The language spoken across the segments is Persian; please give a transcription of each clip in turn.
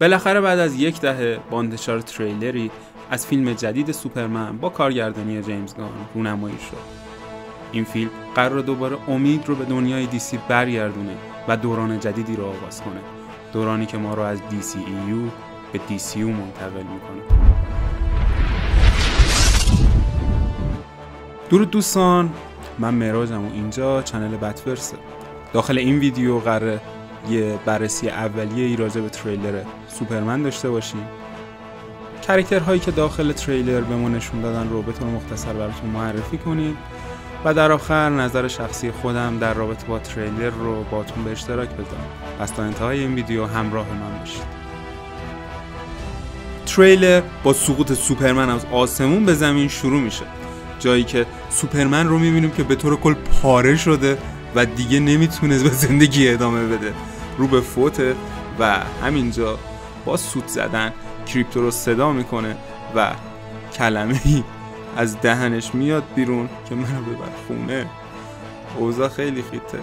بالاخره بعد از 10 دهه با انتشار تریلری از فیلم جدید سوپرمن با کارگردانی جیمز گان رونمایی شد. این فیلم قرار دوباره امید رو به دنیای دیسی برگردونه و دوران جدیدی رو آغاز کنه. دورانی که ما رو از DCEU به DCU منتقل میکنه. درود دوستان، من مهراجم و اینجا چنل بتورسه. داخل این ویدیو قراره یه بررسی اولیه‌ای راجع به تریلر سوپرمن داشته باشیم. کاراکترهایی که داخل تریلر به ما نشون دادن رو به طور مختصر براتون معرفی کنیم و در آخر نظر شخصی خودم در رابطه با تریلر رو باهاتون به اشتراک بذارم. پس تا انتهای این ویدیو همراه من باشید. تریلر با سقوط سوپرمن از آسمون به زمین شروع میشه، جایی که سوپرمن رو میبینیم که به طور کل پاره شده و دیگه نمیتونه به زندگی ادامه بده، رو به فوته و همینجا با سوت زدن کریپتو رو صدا میکنه و کلمه‌ای از دهنش میاد بیرون که منو ببر خونه. اوضاع خیلی خیته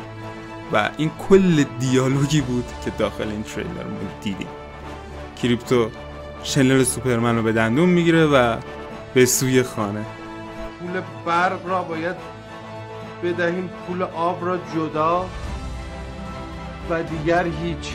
و این کل دیالوگی بود که داخل این تریلر ما دیدیم. کریپتو شنل سوپرمن رو به دندون میگیره و به سوی خانه. پول برق را باید بدهیم، پول آب را جدا و دیگر هیچ.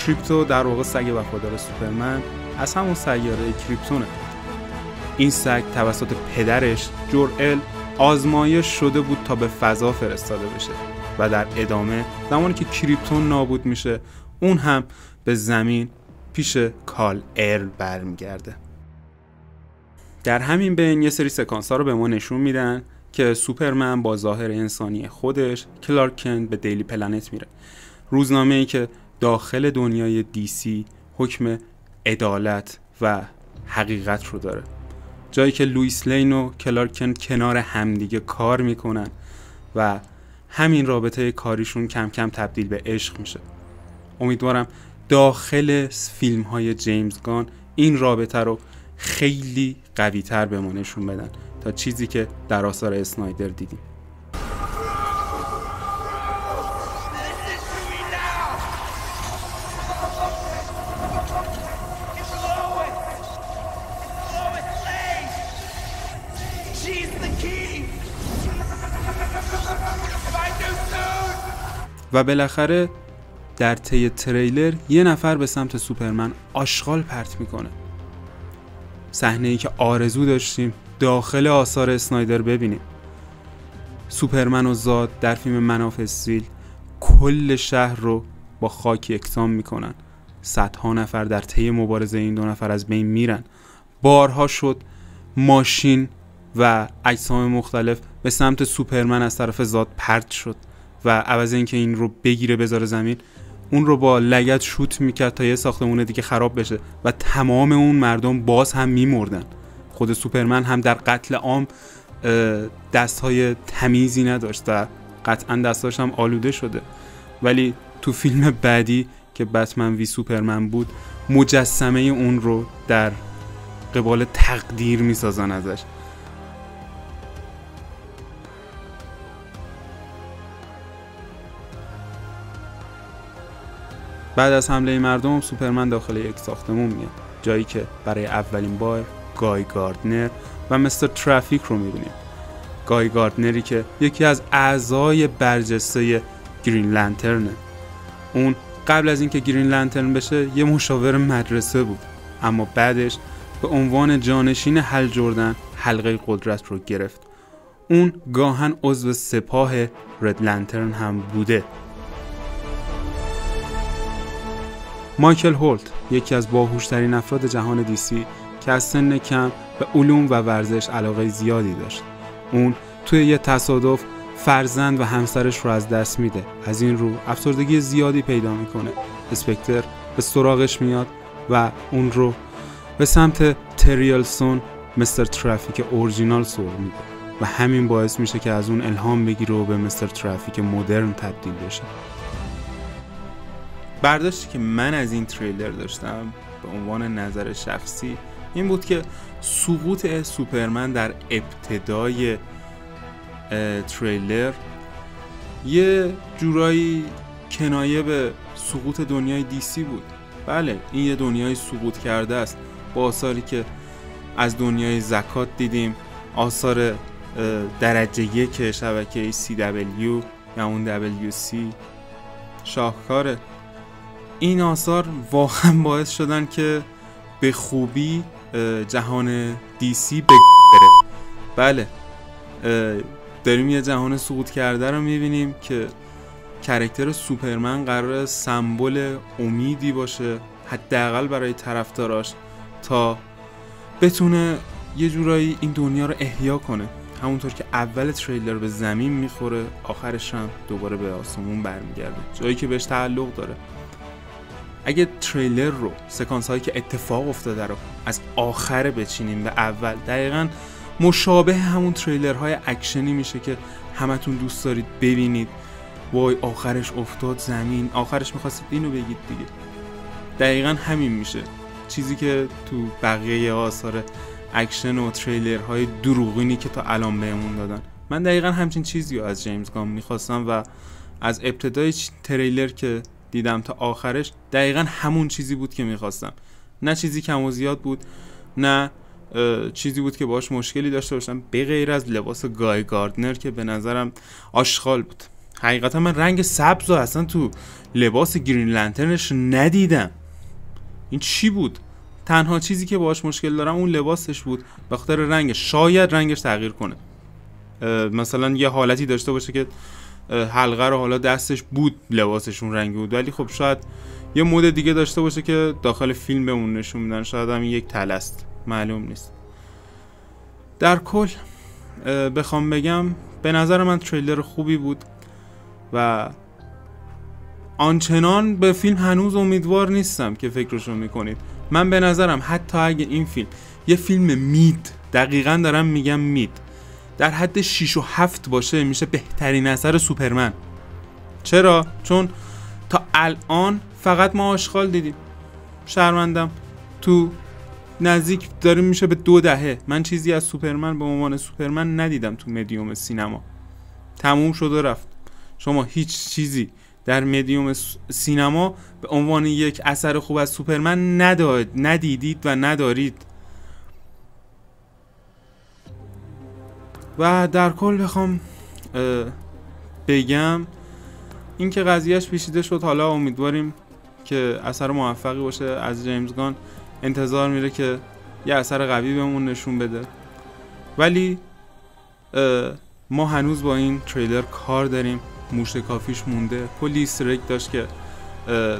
کریپتو در واقع سگ وفادار سوپرمن از همون سیاره کریپتونه. این سگ توسط پدرش جور-ال آزمایش شده بود تا به فضا فرستاده بشه و در ادامه زمانی که کریپتون نابود میشه اون هم به زمین پیش کال-ارل برمیگرده. در همین بین یه سری سکانس ها رو به ما نشون میدن که سوپرمن با ظاهر انسانی خودش کلارک کنت به دیلی پلنت میره، روزنامه‌ای که داخل دنیای دیسی حکم عدالت و حقیقت رو داره، جایی که لوئیس لین و کلارک کنت کنار همدیگه کار میکنن و همین رابطه کاریشون کم کم تبدیل به عشق میشه. امیدوارم داخل فیلم های جیمز گان این رابطه رو خیلی قوی تر به ما نشون بدن تا چیزی که در آثار اسنایدر دیدیم. و بالاخره در طی تریلر یه نفر به سمت سوپرمن آشغال پرت میکنه. صحنه‌ای که آرزو داشتیم داخل آثار اسنایدر ببینیم. سوپرمن و زاد در فیلم من آف استیل کل شهر رو با خاک یکسان میکنن. صدها نفر در طی مبارزه این دو نفر از بین میرن. بارها شد ماشین و اجسام مختلف به سمت سوپرمن از طرف زاد پرت شد و عوض اینکه این رو بگیره بذاره زمین، اون رو با لگد شوت میکرد تا یه ساختمون دیگه خراب بشه و تمام اون مردم باز هم میمردن. خود سوپرمن هم در قتل عام دستهای تمیزی نداشت و قطعا دستاش هم آلوده شده، ولی تو فیلم بعدی که بتمن وی سوپرمن بود مجسمه اون رو در قبال تقدیر میسازن ازش. بعد از حمله مردم سوپرمن داخل یک ساختمون میاد، جایی که برای اولین بار گای گاردنر و مستر ترافیک رو میبینیم. گای گاردنری که یکی از اعضای برجسته گرین لنترنه. اون قبل از اینکه گرین لنترن بشه یه مشاور مدرسه بود، اما بعدش به عنوان جانشین هل جردن حلقه قدرت رو گرفت. اون گاهن عضو سپاه رد لنترن هم بوده. مایکل هولت یکی از باهوشترین افراد جهان دیسی که از سن کم به علوم و ورزش علاقه زیادی داشت. اون توی یه تصادف فرزند و همسرش رو از دست میده. از این رو افسردگی زیادی پیدا میکنه. اسپکتر به سراغش میاد و اون رو به سمت تریلسون مستر ترافیک اورجینال سوق میده و همین باعث میشه که از اون الهام بگیره و به مستر ترافیک مدرن تبدیل بشه. برداشتی که من از این تریلر داشتم به عنوان نظر شخصی این بود که سقوط سوپرمن در ابتدای تریلر یه جورایی کنایه به سقوط دنیای دیسی بود. بله این یه دنیای سقوط کرده است با آثاری که از دنیای زکات دیدیم، آثار درجه یک شبکه CW یا اون WC. شاهکاره. این آثار واقعا باعث شدن که به خوبی جهان دیسی بره. بله داریم یه جهان سقوط کرده رو میبینیم که کاراکتر سوپرمن قراره سمبل امیدی باشه حداقل برای طرفداراش تا بتونه یه جورایی این دنیا رو احیا کنه، همونطور که اول تریلر به زمین میخوره آخرش هم دوباره به آسمون برمیگرده، جایی که بهش تعلق داره. اگه تریلر رو، سکانس هایی که اتفاق افتاده رو از آخر بچینیم به اول، دقیقاً مشابه همون تریلر های اکشنی میشه که همتون دوست دارید ببینید. وای آخرش افتاد زمین، آخرش میخواستید اینو بگید دیگه. دقیقاً همین میشه چیزی که تو بقیه آثار اکشن و تریلرهای دروغینی که تا الان بهمون دادن. من دقیقاً همچین چیزی رو از جیمز گان میخواستم و از ابتدای تریلر که دیدم تا آخرش دقیقاً همون چیزی بود که میخواستم. نه چیزی کم و زیاد بود، نه چیزی بود که باهاش مشکلی داشته باشم، به غیر از لباس گای گاردنر که به نظرم آشغال بود. حقیقتا من رنگ سبز رو اصلا تو لباس گرین لنترنش ندیدم. این چی بود؟ تنها چیزی که باهاش مشکل دارم اون لباسش بود، به خاطر رنگش. شاید رنگش تغییر کنه، مثلا یه حالتی داشته باشه که حلقه رو حالا دستش بود لباسشون رنگی بود، ولی خب شاید یه مود دیگه داشته باشه که داخل فیلم بهمون نشون میدن، شاید هم یک تلست، معلوم نیست. در کل بخوام بگم به نظر من تریلر خوبی بود و آنچنان به فیلم هنوز امیدوار نیستم که فکرشو میکنید. من به نظرم حتی اگه این فیلم یه فیلم مید، دقیقاً دارم میگم مید، در حد 6 و 7 باشه، میشه بهترین اثر سوپرمن. چرا؟ چون تا الان فقط ما آشغال دیدیم. شرمندم، تو نزدیک داریم میشه به 2 دهه من چیزی از سوپرمن به عنوان سوپرمن ندیدم تو مدیوم سینما. تموم شد و رفت. شما هیچ چیزی در مدیوم سینما به عنوان یک اثر خوب از سوپرمن ندیدید و ندارید. و در کل بخوام بگم این که قضیهش پیچیده شد، حالا امیدواریم که اثر موفقی باشه. از جیمز گان انتظار میره که یه اثر قوی بهمون نشون بده، ولی ما هنوز با این تریلر کار داریم. موشه کافیش مونده، کلی ایستر اگ داشت که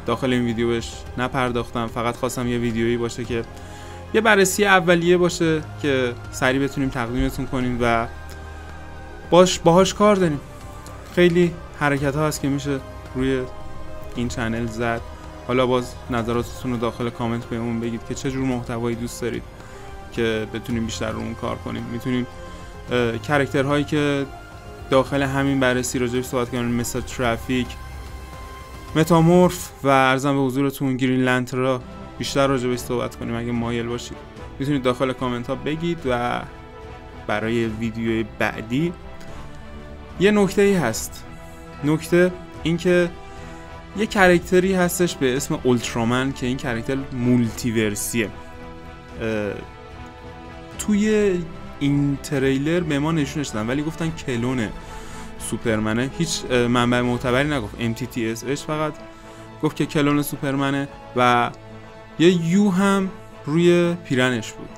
داخل این ویدیو بهش نپرداختم. فقط خواستم یه ویدیویی باشه که یه بررسی اولیه باشه که سریع بتونیم تقدیمتون کنیم و باهاش کار داریم. خیلی حرکت ها هست که میشه روی این چنل زد. حالا باز نظراتتون رو داخل کامنت بهمون بگید که چه جور محتوایی دوست دارید که بتونیم بیشتر رو اون کار کنیم. میتونیم کاراکترهایی که داخل همین بررسی راجعش صحبت کنیم، مثل ترافیک، متامورف و ارزم به حضورتون گرین لنترا، بیشتر راجعش صحبت کنیم. اگه مایل باشید میتونید داخل کامنت ها بگید. و برای ویدیوی بعدی یه نکته‌ای هست. نکته این که یه کاراکتری هستش به اسم اولترامن که این کاراکتر مولتیورسیه. توی این تریلر به ما نشونش دادن ولی گفتن کلون سوپرمنه. هیچ منبع معتبری نگفت، MTTSH فقط گفت که کلون سوپرمنه و یه یو هم روی پیرنش بود.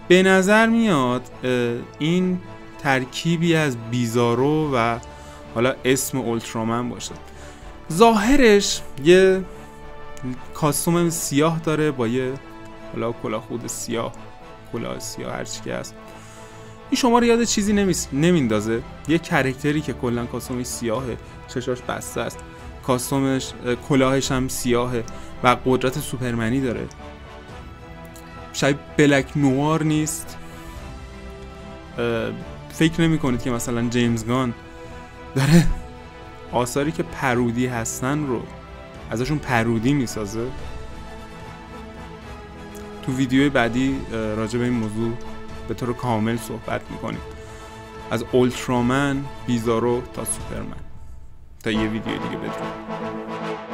به نظر میاد این ترکیبی از بیزارو و حالا اسم اولترامن باشه. ظاهرش یه کاستوم سیاه داره با یه حالا کلاه خود سیاه، کلاه سیاه، هر چی که هست. این شما رو یاد چیزی نمیندازه؟ یه کاراکتری که کلا کاستومش سیاهه، چشاش بسته است، کاستومش کلاهش هم سیاهه و قدرت سوپرمنی داره. شاید بلک نوار نیست؟ فکر نمی کنید که مثلا جیمز گان داره آثاری که پرودی هستن رو ازشون پرودی میسازه. تو ویدیوی بعدی راجع به این موضوع به طور کامل صحبت میکنیم، از اولترامن، بیزارو تا سوپرمن. تا یه ویدیو دیگه بدرود.